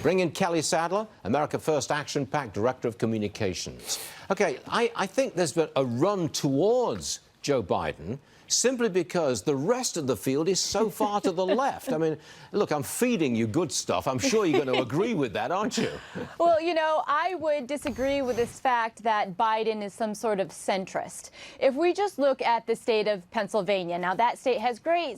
Bring in Kelly Sadler, America First Action PAC Director of Communications. Okay, I think there's been a run towards Joe Biden simply because the rest of the field is so far to the left. I mean, look, I'm feeding you good stuff. I'm sure you're going to agree with that, aren't you? Well, you know, I would disagree with this fact that Biden is some sort of centrist. If we just look at the state of Pennsylvania, now that state has great,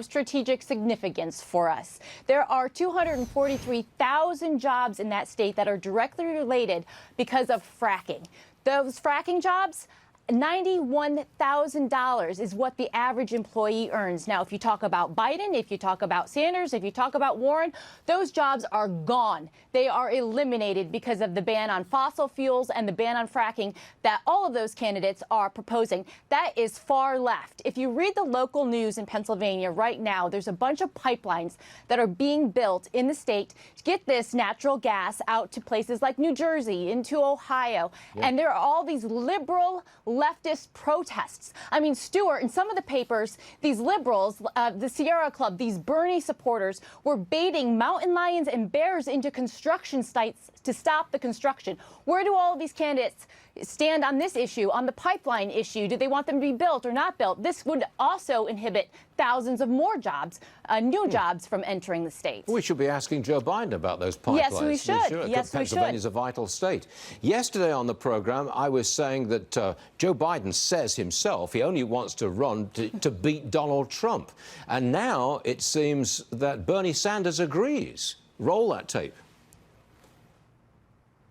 strategic significance for us. There are 243,000 jobs in that state that are directly related because of fracking. Those fracking jobs, $91,000 is what the average employee earns. Now, if you talk about Biden, if you talk about Sanders, if you talk about Warren, those jobs are gone. They are eliminated because of the ban on fossil fuels and the ban on fracking that all of those candidates are proposing. That is far left. If you read the local news in Pennsylvania right now, there's a bunch of pipelines that are being built in the state to get this natural gas out to places like New Jersey, into Ohio. Yeah. And there are all these liberal leftist protests. I mean, Stuart, in some of the papers, these liberals, the Sierra Club, these Bernie supporters were baiting mountain lions and bears into construction sites to stop the construction. Where do all of these candidates stand on this issue, on the pipeline issue? Do they want them to be built or not built? This would also inhibit thousands of more jobs, new jobs from entering the state. We should be asking Joe Biden about those pipelines. Yes, we should. Yes, we should. Pennsylvania is a vital state. Yesterday on the program, I was saying that Joe Biden says himself he only wants to run to beat Donald Trump. And now it seems that Bernie Sanders agrees. Roll that tape.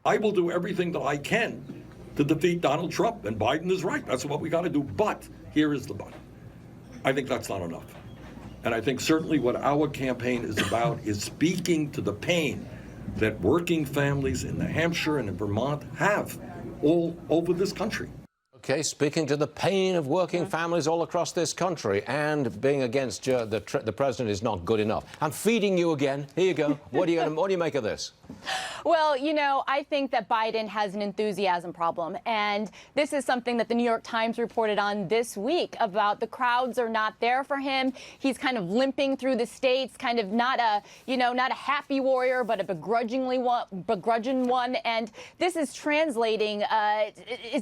I will do everything that I can to defeat Donald Trump, and Biden is right. That's what we got to do. But here is the but. I think that's not enough. And I think certainly what our campaign is about is speaking to the pain that working families in New Hampshire and in Vermont have all over this country. Okay, speaking to the pain of working families all across this country, and being against the president is not good enough. I'm feeding you again. Here you go. What do you make of this? Well, you know, I think that Biden has an enthusiasm problem, and this is something that the New York Times reported on this week about the crowds are not there for him. He's kind of limping through the states, kind of not a happy warrior, but a begrudging one, and this is translating.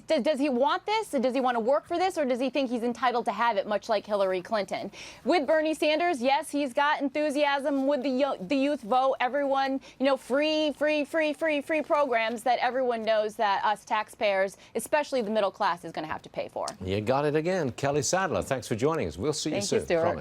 Does he want this? Does he want to work for this, or does he think he's entitled to have it, much like Hillary Clinton? With Bernie Sanders, yes, he's got enthusiasm with the youth vote. Everyone, free programs that everyone knows that us taxpayers, especially the middle class, is going to have to pay for. You got it again. Kelly Sadler, thanks for joining us. We'll see you soon. Thank you, Stuart. Promise.